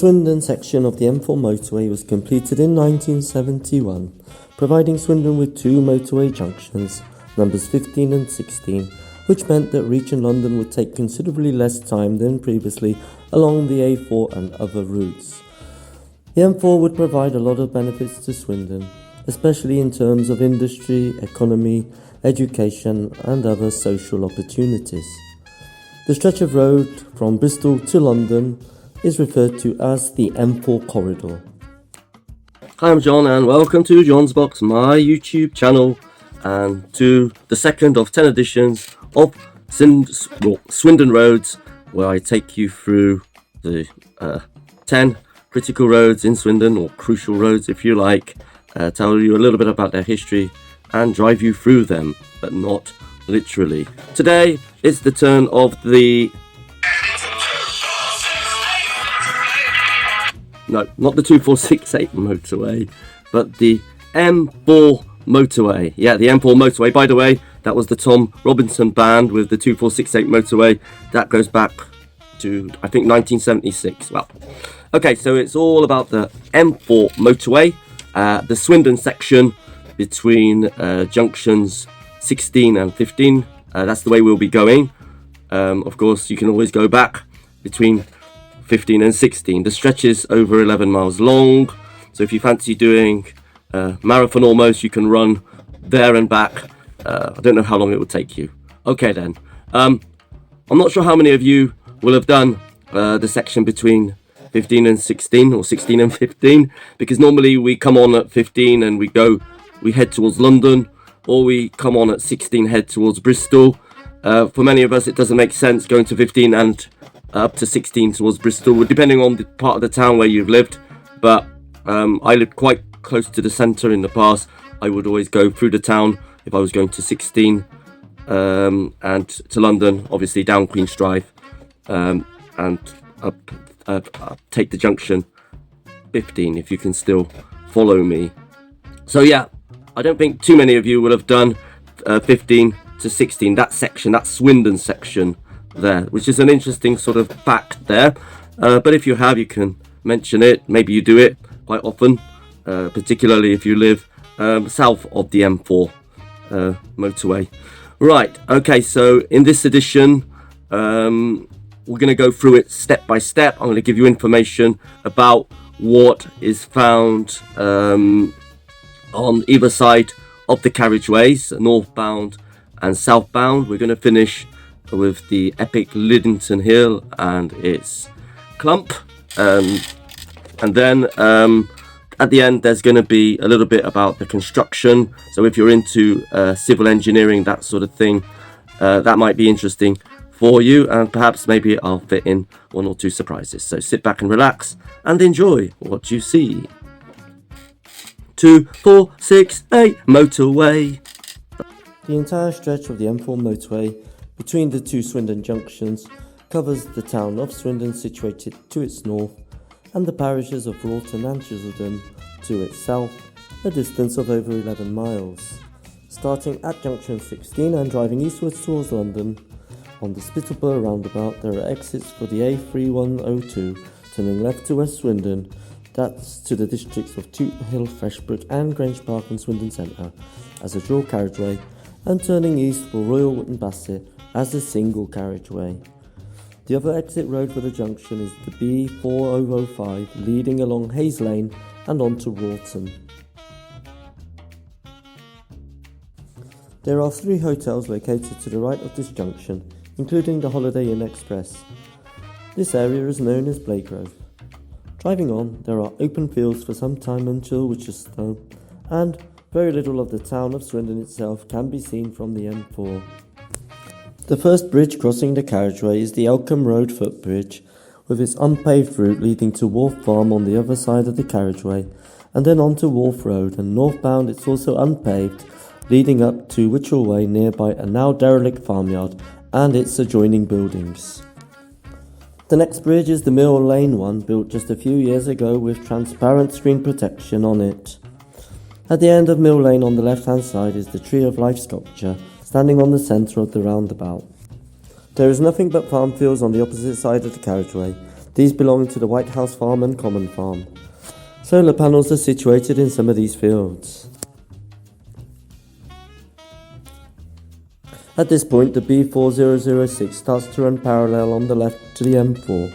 Swindon section of the M4 motorway was completed in 1971, providing Swindon with two motorway junctions, numbers 15 and 16, which meant that reaching London would take considerably less time than previously along the A4 and other routes. The M4 would provide a lot of benefits to Swindon, especially in terms of industry, economy, education and other social opportunities. The stretch of road from Bristol to London is referred to as the M4 corridor. Hi, I'm John and welcome to John's Box, my YouTube channel, and to the second of 10 editions of Swindon Roads, where I take you through the 10 critical roads in Swindon, or crucial roads if you like, tell you a little bit about their history and drive you through them, but not literally. Today it's the turn of the... No, not the 2468 motorway, but the M4 motorway. Yeah, the M4 motorway. By the way, that was the Tom Robinson band with the 2468 motorway. That goes back to, I think, 1976. Well, okay, so it's all about the M4 motorway, the Swindon section between junctions 16 and 15. That's the way we'll be going. Of course, you can always go back between 15 and 16. The stretch is over 11 miles long, so if you fancy doing a marathon almost, you can run there and back. I don't know how long it will take you. Okay then, I'm not sure how many of you will have done the section between 15 and 16 or 16 and 15, because normally we come on at 15 and we head towards London, or we come on at 16, head towards Bristol. For many of us it doesn't make sense going to 15 and up to 16 towards Bristol, depending on the part of the town where you've lived. But I lived quite close to the centre in the past. I would always go through the town if I was going to 16 and to London, obviously down Queen's Drive, and up take the junction 15, if you can still follow me. So yeah, I don't think too many of you will have done 15 to 16, that section, that Swindon section there, which is an interesting sort of fact there. But if you have, you can mention it. Maybe you do it quite often, particularly if you live south of the M4 motorway. Right, okay, so in this edition, we're going to go through it step by step. I'm going to give you information about what is found on either side of the carriageways, northbound and southbound. We're going to finish with the epic Lington Hill and its clump, and then at the end there's going to be a little bit about the construction. So if you're into civil engineering, that sort of thing, that might be interesting for you, and perhaps maybe I'll fit in one or two surprises. So sit back and relax and enjoy what you see. 2468 motorway. The entire stretch of the M4 motorway between the two Swindon junctions covers the town of Swindon, situated to its north, and the parishes of Lington and Swindon to its south, a distance of over 11 miles. Starting at junction 16 and driving eastwards towards London, on the Spittleborough roundabout there are exits for the A3102 turning left to West Swindon, that's to the districts of Toot Hill, Freshbrook and Grange Park and Swindon Centre as a dual carriageway, and turning east for Royal Wootton Bassett as a single carriageway. The other exit road for the junction is the B4005 leading along Hayes Lane and on to Wroughton. There are 3 hotels located to the right of this junction, including the Holiday Inn Express. This area is known as Blakegrove. Driving on, there are open fields for some time until Winchester, and very little of the town of Swindon itself can be seen from the M4. The first bridge crossing the carriageway is the Elcombe Road footbridge, with its unpaved route leading to Wharf Farm on the other side of the carriageway, and then on to Wharf Road, and northbound it's also unpaved, leading up to Witchell Way nearby a now derelict farmyard and its adjoining buildings. The next bridge is the Mill Lane one, built just a few years ago with transparent screen protection on it. At the end of Mill Lane on the left hand side is the Tree of Life sculpture, standing on the centre of the roundabout. There is nothing but farm fields on the opposite side of the carriageway. these belonging to the White House Farm and Common Farm. Solar panels are situated in some of these fields. At this point, the B4006 starts to run parallel on the left to the M4.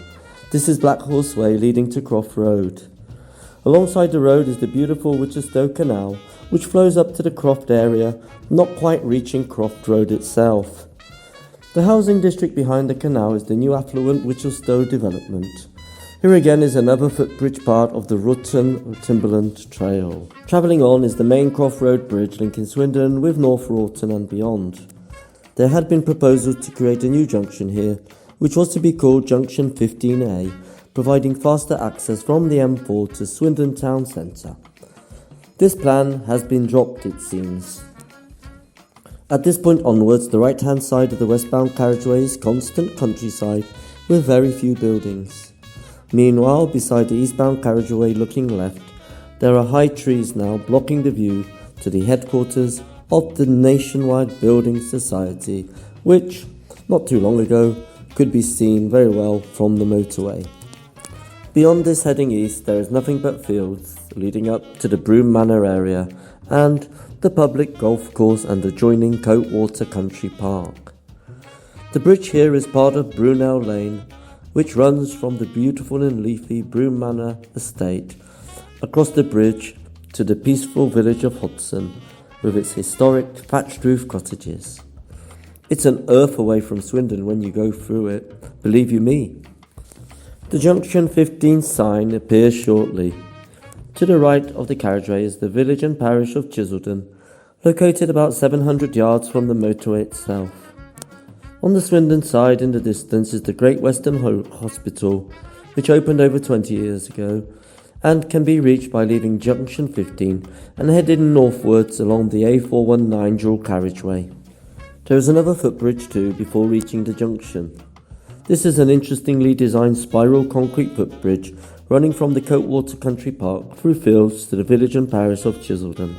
This is Black Horse Way leading to Croft Road. Alongside the road is the beautiful Wichester Canal, which flows up to the Croft area, not quite reaching Croft Road itself. The housing district behind the canal is the new affluent Wichester development. Here again is another footbridge part of the Rutton-Timberland Trail. Travelling on is the main Croft Road bridge linking Swindon with North Rawton and beyond. There had been proposals to create a new junction here, which was to be called Junction 15A, providing faster access from the M4 to Swindon town centre. This plan has been dropped, it seems. At this point onwards, the right-hand side of the westbound carriageway is constant countryside with very few buildings. Meanwhile, beside the eastbound carriageway looking left, there are high trees now blocking the view to the headquarters of the Nationwide Building Society, which, not too long ago, could be seen very well from the motorway. Beyond this heading east, there is nothing but fields leading up to the Broome Manor area and the public golf course and adjoining Coatwater Country Park. The bridge here is part of Brunel Lane, which runs from the beautiful and leafy Broome Manor estate across the bridge to the peaceful village of Hodson, with its historic thatched roof cottages. It's an earth away from Swindon when you go through it, believe you me. The Junction 15 sign appears shortly. To the right of the carriageway is the village and parish of Chiseldon, located about 700 yards from the motorway itself. On the Swindon side in the distance is the Great Western Hospital, which opened over 20 years ago, and can be reached by leaving Junction 15 and heading northwards along the A419 dual carriageway. There is another footbridge too before reaching the junction. This is an interestingly designed spiral concrete footbridge running from the Coatwater Country Park through fields to the village and parish of Chiseldon.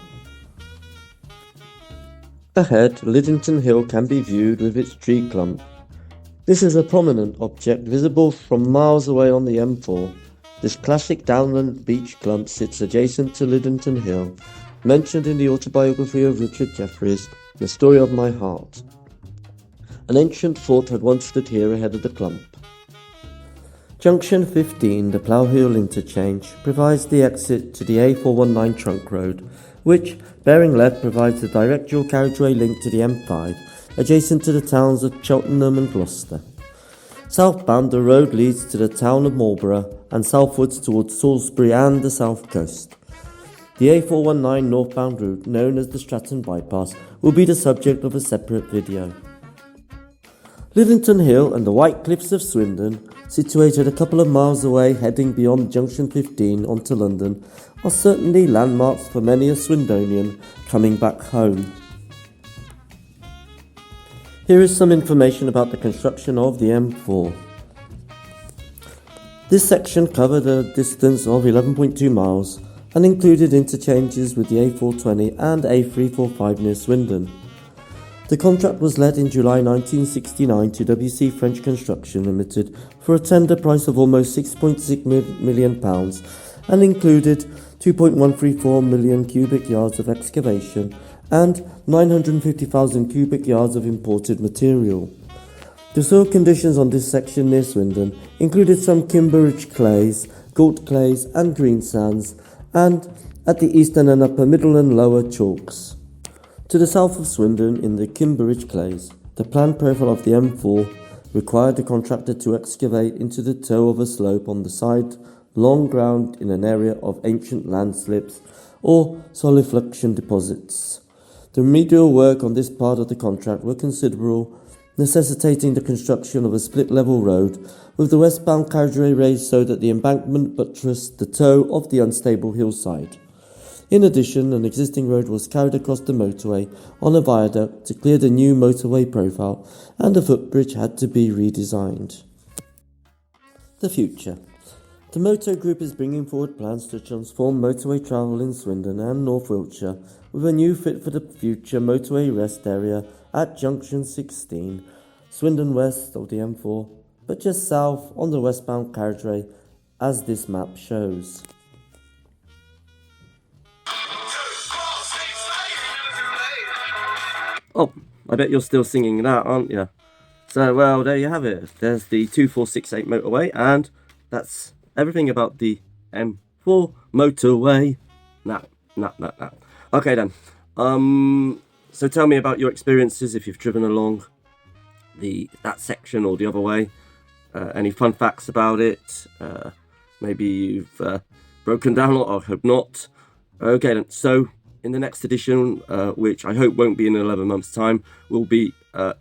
Ahead, Lington Hill can be viewed with its tree clump. This is a prominent object visible from miles away on the M4. This classic downland beech clump sits adjacent to Lington Hill, mentioned in the autobiography of Richard Jefferies, The Story of My Heart. An ancient fort had once stood here ahead of the clump. Junction 15, the Plough Hill interchange, provides the exit to the A419 trunk road, which, bearing left, provides the direct dual carriageway link to the M5, adjacent to the towns of Cheltenham and Gloucester. Southbound, the road leads to the town of Marlborough and southwards towards Salisbury and the south coast. The A419 northbound route, known as the Stratton Bypass, will be the subject of a separate video. Lington Hill and the White Cliffs of Swindon, situated a couple of miles away heading beyond Junction 15 onto London, are certainly landmarks for many a Swindonian coming back home. Here is some information about the construction of the M4. This section covered a distance of 11.2 miles and included interchanges with the A420 and A345 near Swindon. The contract was let in July 1969 to WC French Construction Limited for a tender price of almost £6.6 million and included 2.134 million cubic yards of excavation and 950,000 cubic yards of imported material. The soil conditions on this section near Swindon included some Kimber-rich clays, galt clays and green sands, and at the eastern and upper middle and lower chalks. To the south of Swindon, in the Kimber-rich clays, the planned profile of the M4 required the contractor to excavate into the toe of a slope on the side long ground in an area of ancient landslips or solifluction deposits. The remedial work on this part of the contract were considerable, necessitating the construction of a split-level road, with the westbound carriageway raised so that the embankment buttressed the toe of the unstable hillside. In addition, an existing road was carried across the motorway on a viaduct to clear the new motorway profile, and a footbridge had to be redesigned. The future. The Moto Group is bringing forward plans to transform motorway travel in Swindon and North Wiltshire with a new fit-for-the-future motorway rest area at Junction 16, Swindon west of the M4, but just south on the westbound carriageway as this map shows. Oh, I bet you're still singing that, aren't you? So, well, there you have it. There's the 2468 motorway, and that's everything about the M4 motorway. Nah. Okay then. So tell me about your experiences if you've driven along that section or the other way. Any fun facts about it? Maybe you've broken down a lot. I hope not. Okay then. So in the next edition, which I hope won't be in 11 months' time, will be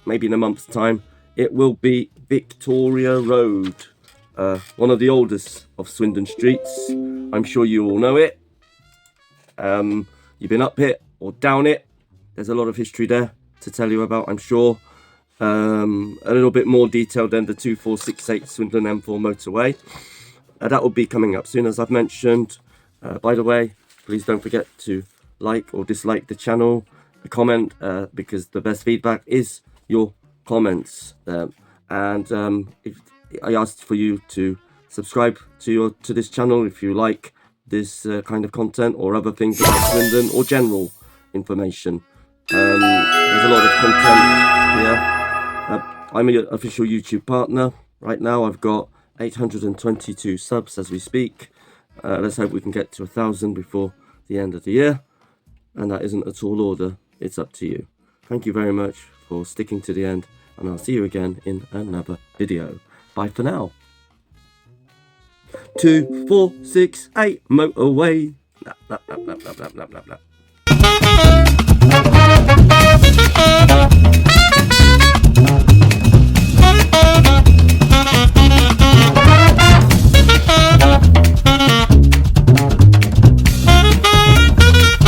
maybe in a month's time. It will be Victoria Road, one of the oldest of Swindon streets. I'm sure you all know it. You've been up it or down it. There's a lot of history there to tell you about, I'm sure. A little bit more detailed than the 2468 Swindon M4 motorway. That will be coming up soon, as I've mentioned. By the way, please don't forget to like or dislike the channel, comment, because the best feedback is your comments. If I asked for you to subscribe to this channel if you like this kind of content or other things about Swindon or general information. There's a lot of content here. I'm an official YouTube partner. Right now I've got 822 subs as we speak. Let's hope we can get to 1,000 before the end of the year. And that isn't a tall order. It's up to you. Thank you very much for sticking to the end, and I'll see you again in another video. Bye for now. 2468 motorway. Blah, blah, blah, blah, blah, blah, blah, blah.